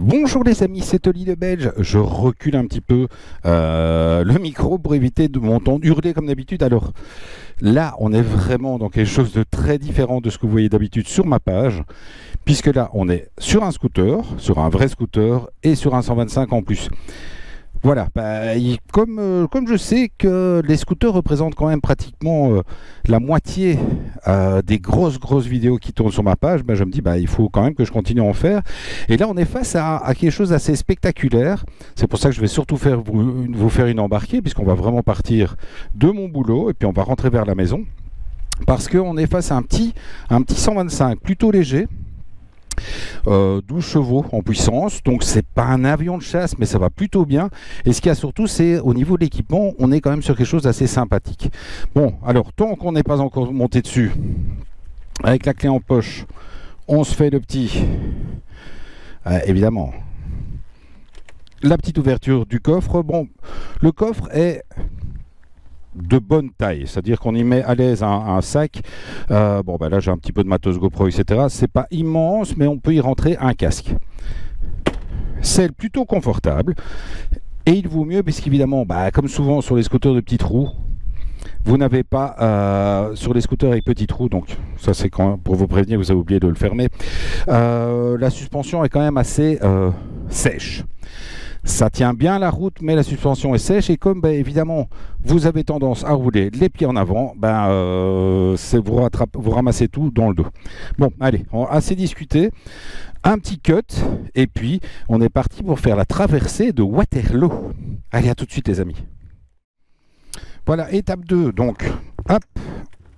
Bonjour les amis, c'est Oli le Belge. Je recule un petit peu le micro pour éviter de m'entendre hurler comme d'habitude. Alors là, on est vraiment dans quelque chose de très différent de ce que vous voyez d'habitude sur ma page, puisque là, on est sur un scooter, sur un vrai scooter et sur un 125 en plus. Voilà, comme je sais que les scooters représentent quand même pratiquement la moitié des grosses vidéos qui tournent sur ma page, je me dis il faut quand même que je continue à en faire. Et là on est face à quelque chose d'assez spectaculaire. C'est pour ça que je vais surtout vous faire une embarquée, puisqu'on va vraiment partir de mon boulot et puis on va rentrer vers la maison. Parce qu'on est face à un petit 125 plutôt léger. 12 chevaux en puissance, donc c'est pas un avion de chasse, mais ça va plutôt bien. Et ce qu'il y a surtout, c'est au niveau de l'équipement, on est quand même sur quelque chose d'assez sympathique. Bon, alors tant qu'on n'est pas encore monté dessus, avec la clé en poche, on se fait le petit, évidemment, la petite ouverture du coffre. Bon, le coffre est de bonne taille, c'est-à-dire qu'on y met à l'aise un sac. Là j'ai un petit peu de matos GoPro, etc. C'est pas immense, mais on peut y rentrer un casque. C'est plutôt confortable et il vaut mieux, puisqu'évidemment, comme souvent sur les scooters de petites roues, vous n'avez pas sur les scooters avec petits trous, donc ça c'est quand pour vous prévenir, vous avez oublié de le fermer. La suspension est quand même assez sèche. Ça tient bien la route, mais la suspension est sèche. Et comme évidemment vous avez tendance à rouler les pieds en avant, vous ramassez tout dans le dos. Bon, allez, on a assez discuté. Un petit cut, et puis on est parti pour faire la traversée de Waterloo. Allez, à tout de suite les amis. Voilà, étape 2, donc hop,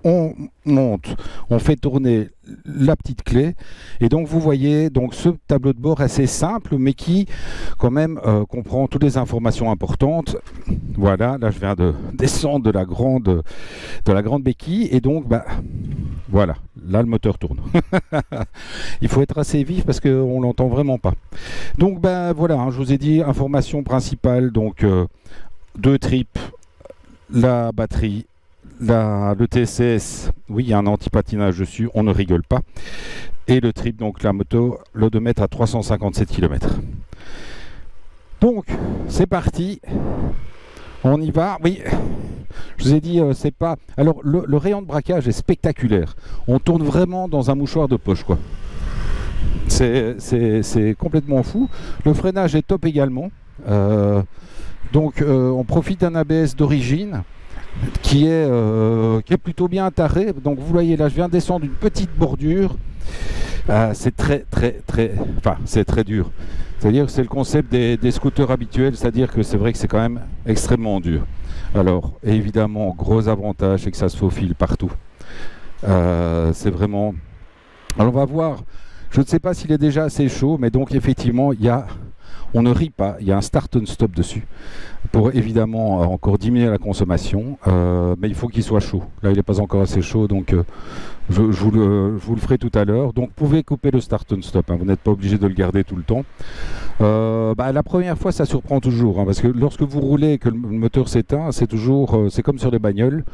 on monte, on fait tourner la petite clé, et donc vous voyez donc ce tableau de bord assez simple, mais qui quand même comprend toutes les informations importantes. Voilà, là je viens de descendre de la grande béquille, et donc voilà, là le moteur tourne. Il faut être assez vif parce qu'on l'entend vraiment pas. Donc voilà, je vous ai dit, information principale, donc 2 tripes, la batterie, le TCS, oui, il y a un anti-patinage dessus, on ne rigole pas. Et le trip, donc la moto, l'odomètre à 357 km. Donc, c'est parti. On y va. Oui, je vous ai dit, c'est pas... Alors, le rayon de braquage est spectaculaire. On tourne vraiment dans un mouchoir de poche, quoi. C'est complètement fou. Le freinage est top également. On profite d'un ABS d'origine qui est plutôt bien taré. Donc vous voyez là, je viens de descendre une petite bordure. C'est c'est très dur. C'est-à-dire que c'est le concept des scooters habituels, c'est-à-dire que c'est vrai que c'est quand même extrêmement dur. Alors évidemment, gros avantage, c'est que ça se faufile partout. C'est vraiment... Alors on va voir, je ne sais pas s'il est déjà assez chaud, mais donc effectivement, on ne rit pas, il y a un start and stop dessus pour évidemment encore diminuer la consommation, mais il faut qu'il soit chaud. Là il n'est pas encore assez chaud, donc je vous le ferai tout à l'heure. Donc vous pouvez couper le start and stop, vous n'êtes pas obligé de le garder tout le temps. La première fois ça surprend toujours, parce que lorsque vous roulez et que le moteur s'éteint, c'est comme sur les bagnoles.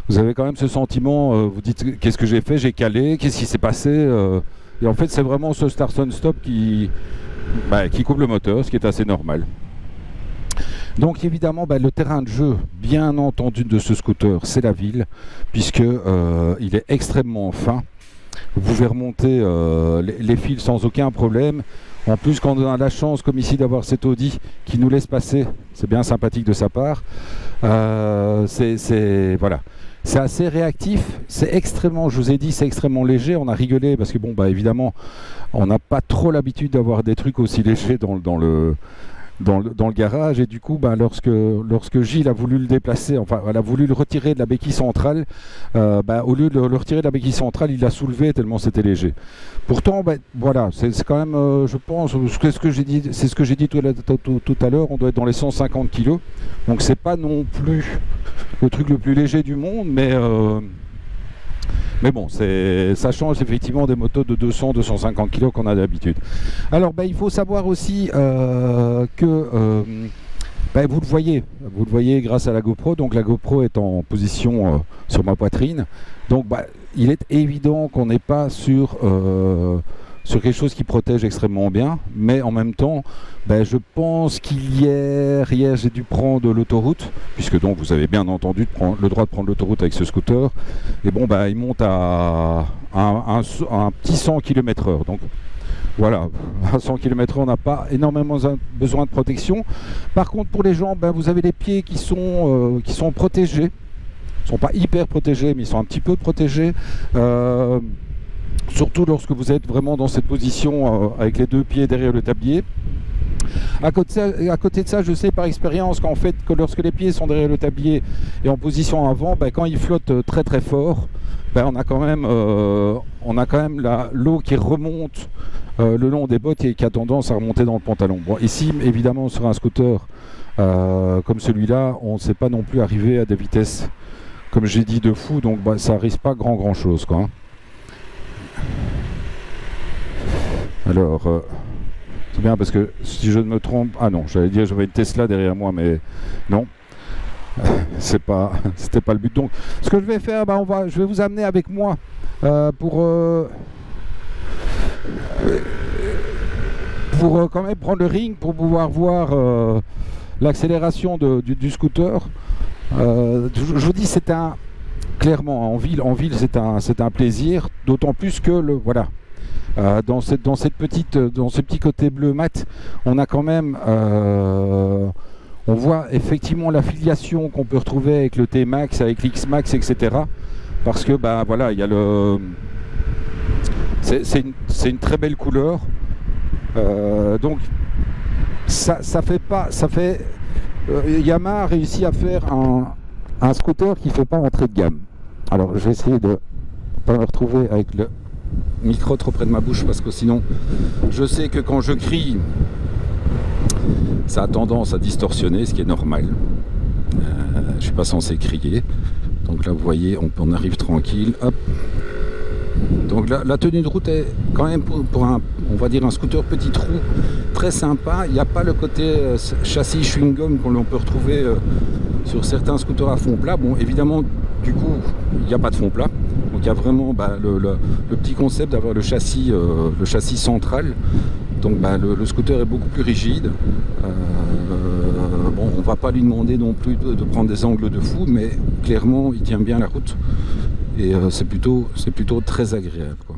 Vous avez quand même ce sentiment, vous dites qu'est-ce que j'ai fait, j'ai calé, qu'est-ce qui s'est passé, et en fait c'est vraiment ce start and stop qui coupe le moteur, ce qui est assez normal. Donc évidemment, le terrain de jeu, bien entendu, de ce scooter, c'est la ville, puisque il est extrêmement fin. Vous pouvez remonter les fils sans aucun problème. En plus, quand on a la chance, comme ici, d'avoir cet Audi qui nous laisse passer, c'est bien sympathique de sa part. Voilà. C'est assez réactif, c'est extrêmement, je vous ai dit, c'est extrêmement léger. On a rigolé parce que évidemment, on n'a pas trop l'habitude d'avoir des trucs aussi légers dans le garage, et du coup lorsque Gilles a voulu le déplacer, enfin elle a voulu le retirer de la béquille centrale, au lieu de le retirer de la béquille centrale, il l'a soulevé tellement c'était léger. Pourtant voilà, c'est quand même, je pense, c'est ce que j'ai dit tout à l'heure, on doit être dans les 150 kg, donc c'est pas non plus le truc le plus léger du monde, mais bon, ça change effectivement des motos de 200-250 kg qu'on a d'habitude. Alors il faut savoir aussi que vous le voyez grâce à la GoPro. Donc la GoPro est en position sur ma poitrine. Donc il est évident qu'on n'est pas sur sur quelque chose qui protège extrêmement bien, mais en même temps, ben, je pense qu'hier j'ai dû prendre l'autoroute, puisque donc vous avez bien entendu le droit de prendre l'autoroute avec ce scooter, et bon, ben, il monte à un petit 100 km/h. Donc voilà, à 100 km/h, on n'a pas énormément besoin de protection. Par contre, pour les gens, ben, vous avez les pieds qui sont protégés. Ils ne sont pas hyper protégés, mais ils sont un petit peu protégés. Surtout lorsque vous êtes vraiment dans cette position avec les deux pieds derrière le tablier. À côté de ça, je sais par expérience qu'en fait, que lorsque les pieds sont derrière le tablier et en position avant, ben, quand ils flottent très très fort, ben, on a quand même l'eau qui remonte le long des bottes et qui a tendance à remonter dans le pantalon. Bon, ici, évidemment, sur un scooter comme celui-là, on ne sait pas non plus arriver à des vitesses, comme j'ai dit, de fou, donc bah, ça risque pas grand chose, quoi. Hein. Alors, c'est bien parce que si je ne me trompe, ah non, j'allais dire j'avais une Tesla derrière moi, mais non, c'était pas le but. Donc, ce que je vais faire, bah, je vais vous amener avec moi pour quand même prendre le ring pour pouvoir voir l'accélération du scooter. Je vous dis, clairement en ville c'est un plaisir, d'autant plus que voilà. Dans ce petit côté bleu mat, on a quand même, on voit effectivement l'affiliation qu'on peut retrouver avec le T-Max, avec l'X-Max, etc. Parce que bah voilà, il y a c'est une très belle couleur. Donc Yamaha a réussi à faire un scooter qui ne fait pas entrée de gamme. Alors je vais essayer de pas me retrouver avec le micro trop près de ma bouche, parce que sinon je sais que quand je crie ça a tendance à distorsionner, ce qui est normal. Je suis pas censé crier, donc là vous voyez on arrive tranquille, hop. Donc la tenue de route est quand même pour on va dire un scooter petit trou très sympa. Il n'y a pas le côté châssis chewing-gum qu'on peut retrouver sur certains scooters à fond plat. Bon, évidemment, du coup, il n'y a pas de fond plat. Donc il y a vraiment le petit concept d'avoir le châssis central. Donc le scooter est beaucoup plus rigide. Bon, on va pas lui demander non plus de prendre des angles de fou, mais clairement, il tient bien la route. Et c'est plutôt très agréable, quoi.